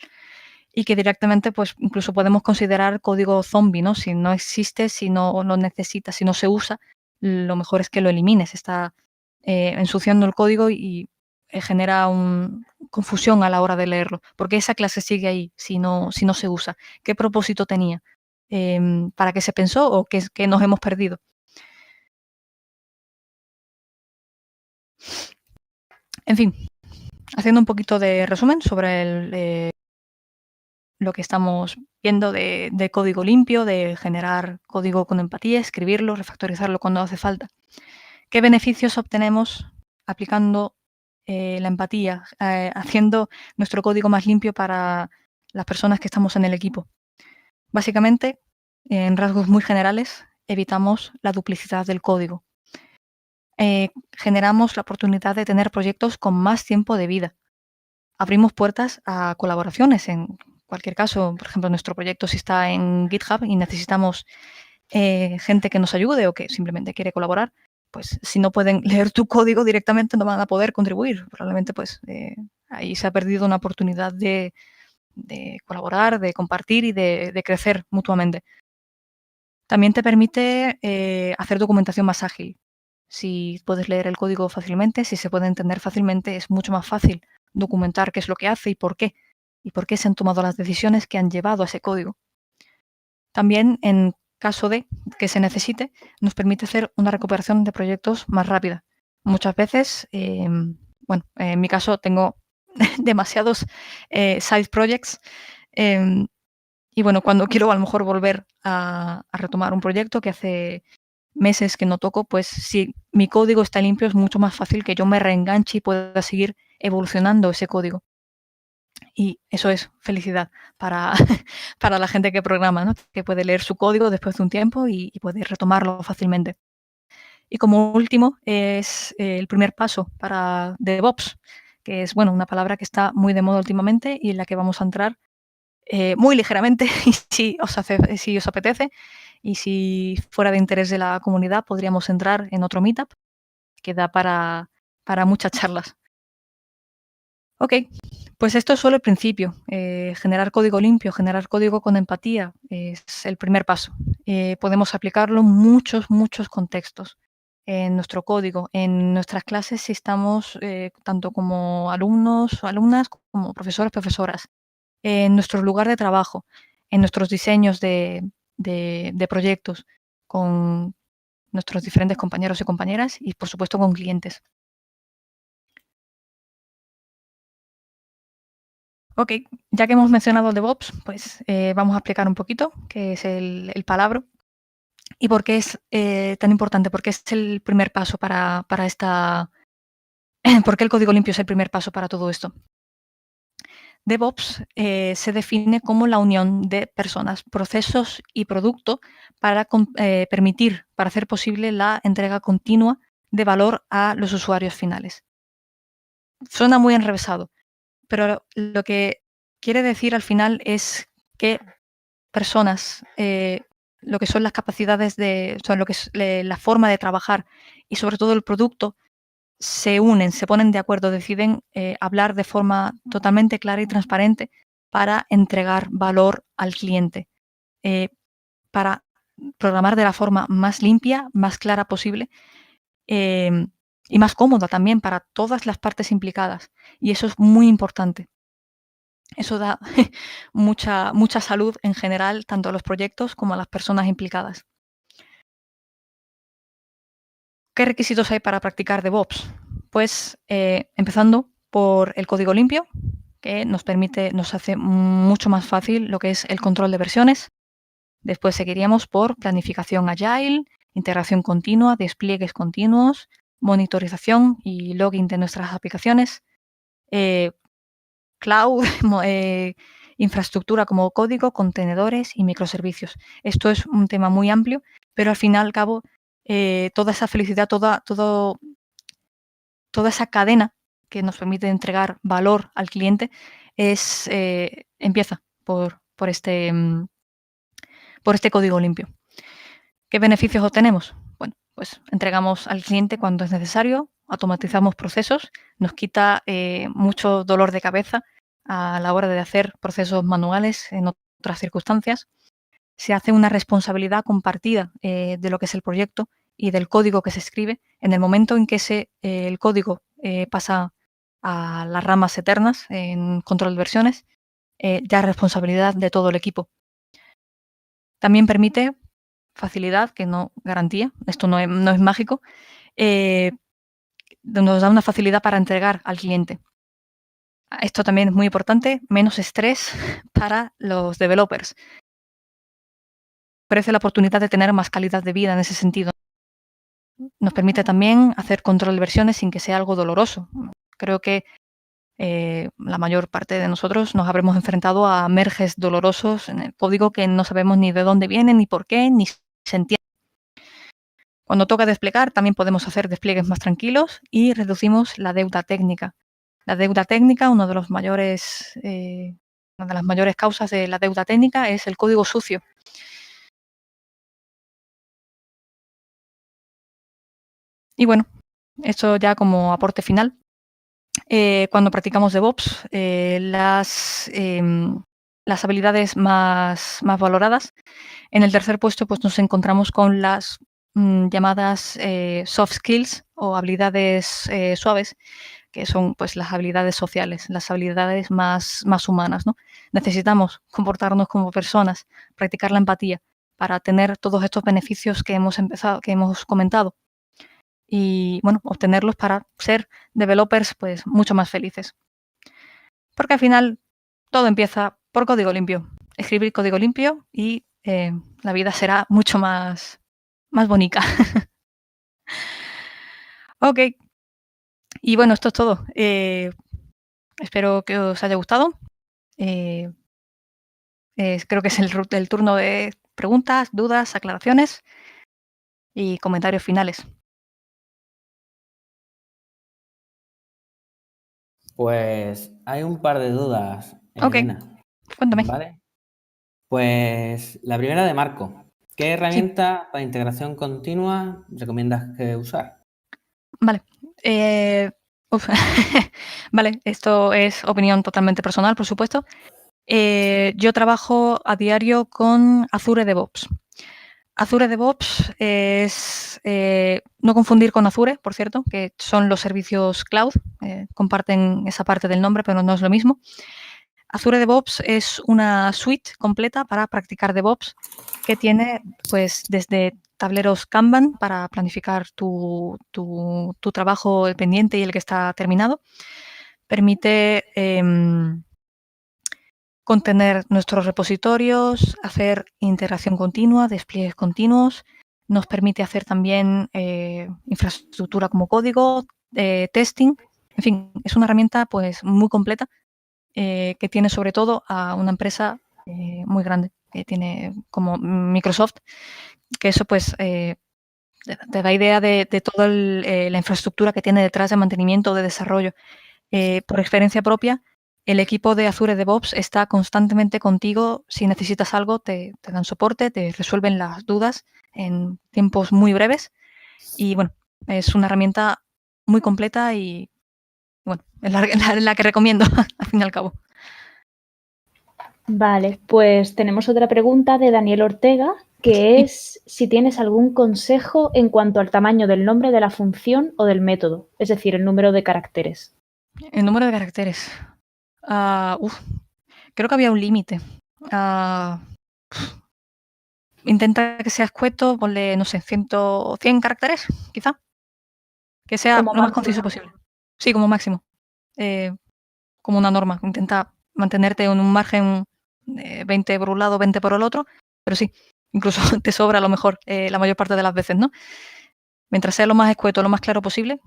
y que directamente, pues incluso podemos considerar código zombie, ¿no? Si no existe, si no necesita, si no se usa, lo mejor es que lo elimines. Está ensuciando el código y genera confusión a la hora de leerlo. ¿Por qué esa clase sigue ahí si no se usa? ¿Qué propósito tenía? ¿Para qué se pensó o qué nos hemos perdido? En fin, haciendo un poquito de resumen sobre lo que estamos viendo de código limpio, de generar código con empatía, escribirlo, refactorizarlo cuando hace falta. ¿Qué beneficios obtenemos aplicando la empatía, haciendo nuestro código más limpio para las personas que estamos en el equipo? Básicamente, en rasgos muy generales, evitamos la duplicidad del código. Generamos la oportunidad de tener proyectos con más tiempo de vida. Abrimos puertas a colaboraciones. En cualquier caso, por ejemplo, nuestro proyecto si está en GitHub y necesitamos gente que nos ayude o que simplemente quiere colaborar, pues si no pueden leer tu código directamente no van a poder contribuir. Probablemente pues ahí se ha perdido una oportunidad de colaborar, de compartir y de crecer mutuamente. También te permite hacer documentación más ágil. Si puedes leer el código fácilmente, si se puede entender fácilmente, es mucho más fácil documentar qué es lo que hace y por qué se han tomado las decisiones que han llevado a ese código. También, en caso de que se necesite, nos permite hacer una recuperación de proyectos más rápida. Muchas veces, bueno, en mi caso tengo demasiados side projects y bueno, cuando quiero a lo mejor volver a retomar un proyecto que hace meses que no toco, pues si mi código está limpio es mucho más fácil que yo me reenganche y pueda seguir evolucionando ese código. Y eso es felicidad para, para la gente que programa, ¿no? Que puede leer su código después de un tiempo y puede retomarlo fácilmente. Y como último es el primer paso para DevOps, que es bueno, una palabra que está muy de moda últimamente y en la que vamos a entrar muy ligeramente si os apetece y si fuera de interés de la comunidad podríamos entrar en otro meetup que da para muchas charlas. Ok, pues esto es solo el principio. Generar código limpio, generar código con empatía es el primer paso. Podemos aplicarlo en muchos contextos. En nuestro código, en nuestras clases, si estamos tanto como alumnos o alumnas, como profesores, profesoras. En nuestro lugar de trabajo, en nuestros diseños de proyectos, con nuestros diferentes compañeros y compañeras y, por supuesto, con clientes. Ok, ya que hemos mencionado DevOps, pues vamos a explicar un poquito qué es el palabra y por qué es tan importante, porque es el primer paso para esta... ¿Por qué el código limpio es el primer paso para todo esto? DevOps se define como la unión de personas, procesos y producto para permitir, para hacer posible la entrega continua de valor a los usuarios finales. Suena muy enrevesado, pero lo que quiere decir al final es que personas, lo que son las capacidades lo que es la forma de trabajar y sobre todo el producto, se unen, se ponen de acuerdo, deciden hablar de forma totalmente clara y transparente para entregar valor al cliente, para programar de la forma más limpia, más clara posible y más cómoda también para todas las partes implicadas. Y eso es muy importante. Eso da mucha salud en general, tanto a los proyectos como a las personas implicadas. ¿Qué requisitos hay para practicar DevOps? Pues empezando por el código limpio, que nos hace mucho más fácil lo que es el control de versiones. Después seguiríamos por planificación agile, integración continua, despliegues continuos, monitorización y logging de nuestras aplicaciones, cloud, infraestructura como código, contenedores y microservicios. Esto es un tema muy amplio, pero al fin y al cabo, toda esa felicidad, toda esa cadena que nos permite entregar valor al cliente empieza por este código limpio. ¿Qué beneficios obtenemos? Bueno, pues entregamos al cliente cuando es necesario, automatizamos procesos, nos quita mucho dolor de cabeza a la hora de hacer procesos manuales en otras circunstancias. Se hace una responsabilidad compartida de lo que es el proyecto y del código que se escribe. En el momento en que el código pasa a las ramas eternas en control de versiones, ya es responsabilidad de todo el equipo. También permite facilidad, que no garantía, esto no es mágico, nos da una facilidad para entregar al cliente. Esto también es muy importante, menos estrés para los developers. Ofrece la oportunidad de tener más calidad de vida en ese sentido. Nos permite también hacer control de versiones sin que sea algo doloroso. Creo que la mayor parte de nosotros nos habremos enfrentado a merges dolorosos en el código que no sabemos ni de dónde vienen, ni por qué, ni se entiende. Cuando toca desplegar, también podemos hacer despliegues más tranquilos y reducimos la deuda técnica. La deuda técnica, una de las mayores causas de la deuda técnica es el código sucio. Y bueno, esto ya como aporte final. Cuando practicamos DevOps, las habilidades más valoradas, en el tercer puesto pues nos encontramos con las llamadas soft skills o habilidades suaves, que son pues las habilidades sociales, las habilidades más humanas, ¿no? Necesitamos comportarnos como personas, practicar la empatía para tener todos estos beneficios que hemos comentado y bueno, obtenerlos para ser developers pues mucho más felices. Porque al final todo empieza por código limpio. Escribir código limpio y la vida será mucho más bonita. Ok. Y bueno, esto es todo. Espero que os haya gustado. Creo que es el turno de preguntas, dudas, aclaraciones y comentarios finales. Pues hay un par de dudas, Ok, Elena. cuéntame. ¿Vale? Pues la primera de Marco. ¿Qué herramienta para integración continua recomiendas que usar? Vale. Vale, esto es opinión totalmente personal, por supuesto. Yo trabajo a diario con Azure DevOps. Azure DevOps es, no confundir con Azure, por cierto, que son los servicios cloud, comparten esa parte del nombre, pero no es lo mismo. Azure DevOps es una suite completa para practicar DevOps que tiene pues desde tableros Kanban para planificar tu trabajo pendiente y el que está terminado. Permite contener nuestros repositorios, hacer integración continua, despliegues continuos. Nos permite hacer también infraestructura como código, testing. En fin, es una herramienta pues muy completa que tiene sobre todo a una empresa muy grande que tiene como Microsoft, que eso pues te da idea de toda la infraestructura que tiene detrás de mantenimiento, de desarrollo. Por experiencia propia, el equipo de Azure DevOps está constantemente contigo. Si necesitas algo, te dan soporte, te resuelven las dudas en tiempos muy breves. Y bueno, es una herramienta muy completa y bueno, es la que recomiendo al fin y al cabo. Vale, pues tenemos otra pregunta de Daniel Ortega, que es si tienes algún consejo en cuanto al tamaño del nombre de la función o del método, es decir, el número de caracteres. El número de caracteres. Creo que había un límite. Intenta que sea escueto, ponle, no sé, 100 caracteres, quizá. Que sea Como lo más máximo. conciso posible. Sí, como máximo. Como una norma. Intenta mantenerte en un margen 20 por un lado, 20 por el otro, pero sí, incluso te sobra a lo mejor la mayor parte de las veces, ¿no? Mientras sea lo más escueto, lo más claro posible.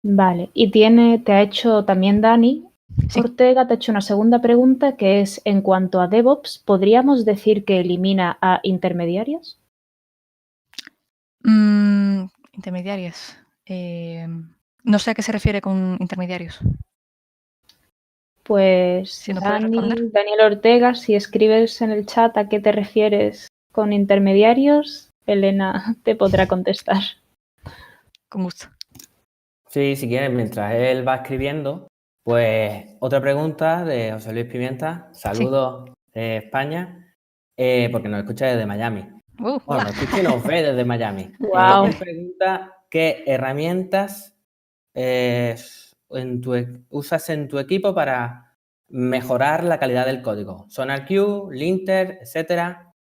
Vale, y te ha hecho también Dani Sí. Ortega, te ha hecho una segunda pregunta que es, en cuanto a DevOps, ¿podríamos decir que elimina a intermediarios? Intermediarias. No sé a qué se refiere con intermediarios. Pues Si nos puedes responder. Daniel Ortega, si escribes en el chat a qué te refieres con intermediarios, Elena te podrá contestar. Con gusto. Sí, si quieres, mientras él va escribiendo, pues otra pregunta de José Luis Pimienta. Saludos de España, porque nos escucha desde Miami. Bueno, nos escucha y nos ve desde Miami. Wow. Él pregunta qué herramientas usas en tu equipo para mejorar la calidad del código. SonarQube, Linter, etcétera.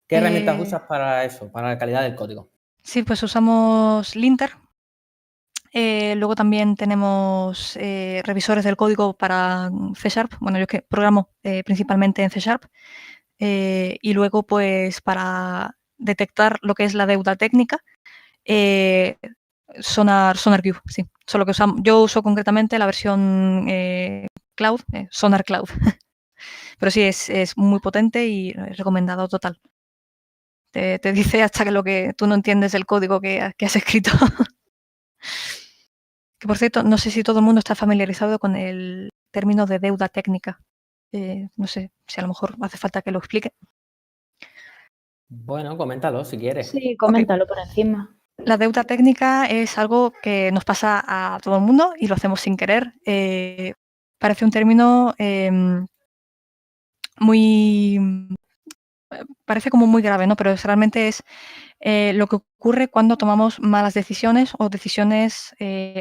¿Qué herramientas usas para eso, para la calidad del código? Sí, pues usamos Linter. Luego también tenemos revisores del código para C#. Bueno, yo es que programo principalmente en C#. Y luego, pues, para detectar lo que es la deuda técnica, SonarQube, sí. Solo que yo uso concretamente la versión Cloud, Sonar Cloud. Pero sí, es muy potente y recomendado total. Te dice hasta que lo que tú no entiendes el código que has escrito. Que por cierto, no sé si todo el mundo está familiarizado con el término de deuda técnica. No sé si a lo mejor hace falta que lo explique. Bueno, coméntalo si quieres. Sí, coméntalo por encima. La deuda técnica es algo que nos pasa a todo el mundo y lo hacemos sin querer. Parece un término parece como muy grave, ¿no? Pero realmente es lo que ocurre cuando tomamos malas decisiones o decisiones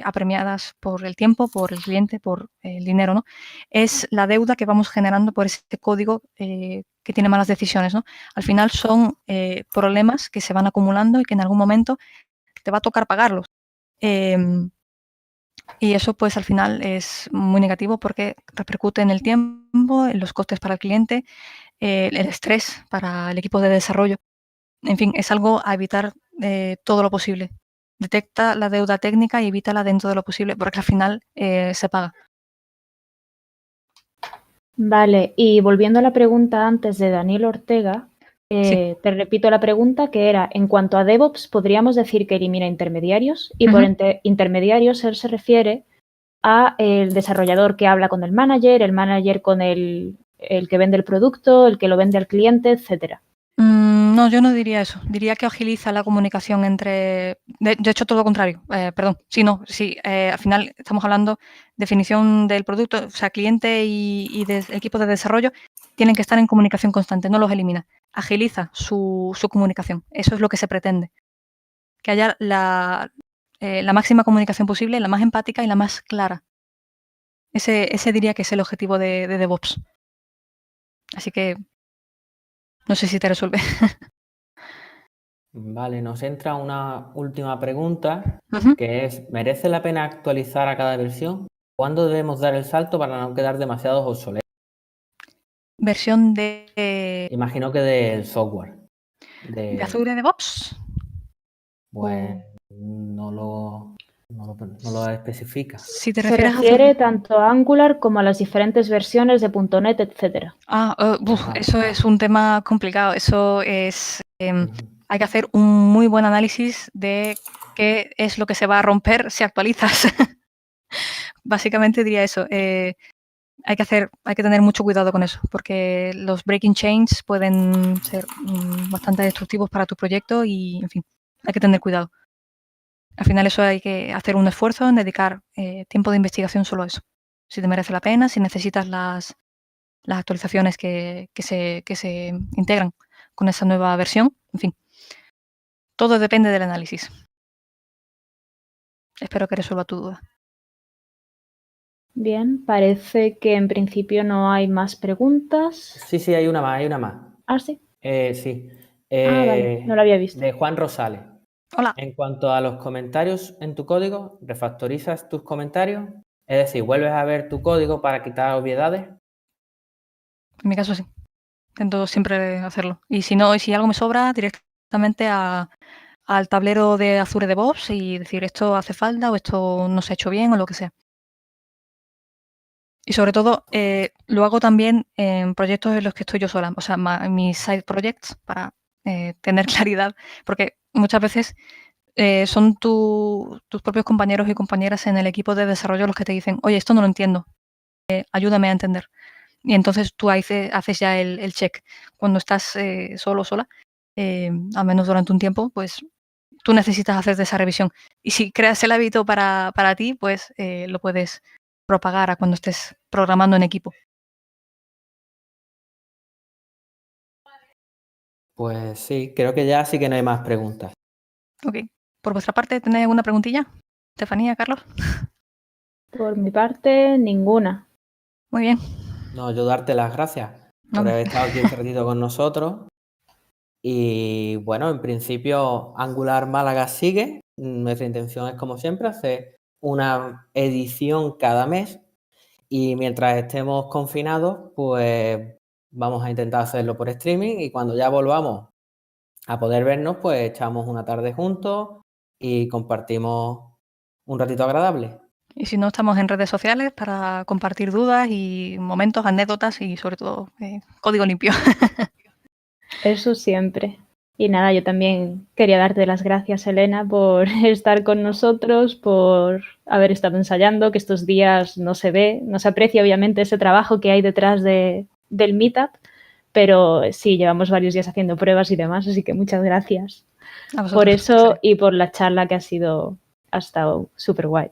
apremiadas por el tiempo, por el cliente, por el dinero, ¿no? Es la deuda que vamos generando por ese código que tiene malas decisiones, ¿no? Al final son problemas que se van acumulando y que en algún momento te va a tocar pagarlos. Y eso pues al final es muy negativo porque repercute en el tiempo, en los costes para el cliente, el estrés para el equipo de desarrollo. En fin, es algo a evitar todo lo posible. Detecta la deuda técnica y evítala dentro de lo posible porque al final se paga. Vale, y volviendo a la pregunta antes de Daniel Ortega, Sí. te repito la pregunta que era, en cuanto a DevOps, ¿podríamos decir que elimina intermediarios? Y por intermediarios él se refiere a el desarrollador que habla con el manager con el que vende el producto, el que lo vende al cliente, etcétera. No, yo no diría eso. Diría que agiliza la comunicación entre... De hecho, todo lo contrario. Perdón. Sí. Al final estamos hablando definición del producto. O sea, cliente y equipo de desarrollo tienen que estar en comunicación constante. No los elimina. Agiliza su comunicación. Eso es lo que se pretende. Que haya la máxima comunicación posible, la más empática y la más clara. Ese diría que es el objetivo de DevOps. Así que no sé si te resuelve. Vale, nos entra una última pregunta que es, ¿merece la pena actualizar a cada versión? ¿Cuándo debemos dar el salto para no quedar demasiado obsoletos? versión de Imagino que del software. ¿De Azure DevOps? Pues no lo especifica. Si te Se refieres refiere tanto a Angular como a las diferentes versiones de .NET, etcétera. Eso es un tema complicado. Eso es... Ujú. Hay que hacer un muy buen análisis de qué es lo que se va a romper si actualizas. Básicamente diría eso. Hay que tener mucho cuidado con eso, porque los breaking changes pueden ser bastante destructivos para tu proyecto y, en fin, hay que tener cuidado. Al final eso hay que hacer un esfuerzo en dedicar tiempo de investigación solo a eso. Si te merece la pena, si necesitas las actualizaciones que se integran con esa nueva versión, en fin. Todo depende del análisis. Espero que resuelva tu duda. Bien, parece que en principio no hay más preguntas. Sí, hay una más. ¿Ah, sí? Sí. Vale, no lo había visto. De Juan Rosales. Hola. En cuanto a los comentarios en tu código, ¿refactorizas tus comentarios? Es decir, ¿vuelves a ver tu código para quitar obviedades? En mi caso sí. Intento siempre hacerlo. Y si algo me sobra, directamente al tablero de Azure DevOps y decir esto hace falta o esto no se ha hecho bien o lo que sea. Y sobre todo, lo hago también en proyectos en los que estoy yo sola, o sea, en mis side projects, para tener claridad, porque muchas veces son tus propios compañeros y compañeras en el equipo de desarrollo los que te dicen, oye, esto no lo entiendo, ayúdame a entender. Y entonces tú haces ya el check. Cuando estás solo o sola, al menos durante un tiempo, pues tú necesitas hacer esa revisión. Y si creas el hábito para ti, pues lo puedes propagar a cuando estés programando en equipo. Pues sí, creo que ya sí que no hay más preguntas. Ok. Por vuestra parte, ¿tenéis alguna preguntilla? Estefanía, Carlos. Por mi parte, ninguna. Muy bien. No, yo darte las gracias por haber estado aquí este ratito con nosotros. Y bueno, en principio Angular Málaga sigue. Nuestra intención es, como siempre, hacer una edición cada mes. Y mientras estemos confinados, pues vamos a intentar hacerlo por streaming. Y cuando ya volvamos a poder vernos, pues echamos una tarde juntos y compartimos un ratito agradable. Y si no, estamos en redes sociales para compartir dudas y momentos, anécdotas y sobre todo código limpio. Eso siempre. Y nada, yo también quería darte las gracias, Elena, por estar con nosotros, por haber estado ensayando, que estos días no se ve, no se aprecia obviamente ese trabajo que hay detrás del meetup, pero sí, llevamos varios días haciendo pruebas y demás, así que muchas gracias por eso y por la charla que ha estado súper guay.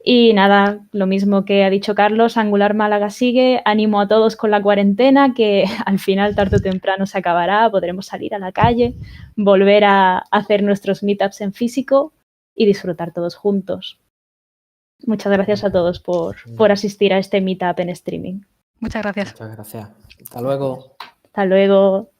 Y nada, lo mismo que ha dicho Carlos, Angular Málaga sigue. Animo a todos con la cuarentena, que al final, tarde o temprano, se acabará. Podremos salir a la calle, volver a hacer nuestros meetups en físico y disfrutar todos juntos. Muchas gracias a todos por asistir a este meetup en streaming. Muchas gracias. Muchas gracias. Hasta luego. Hasta luego.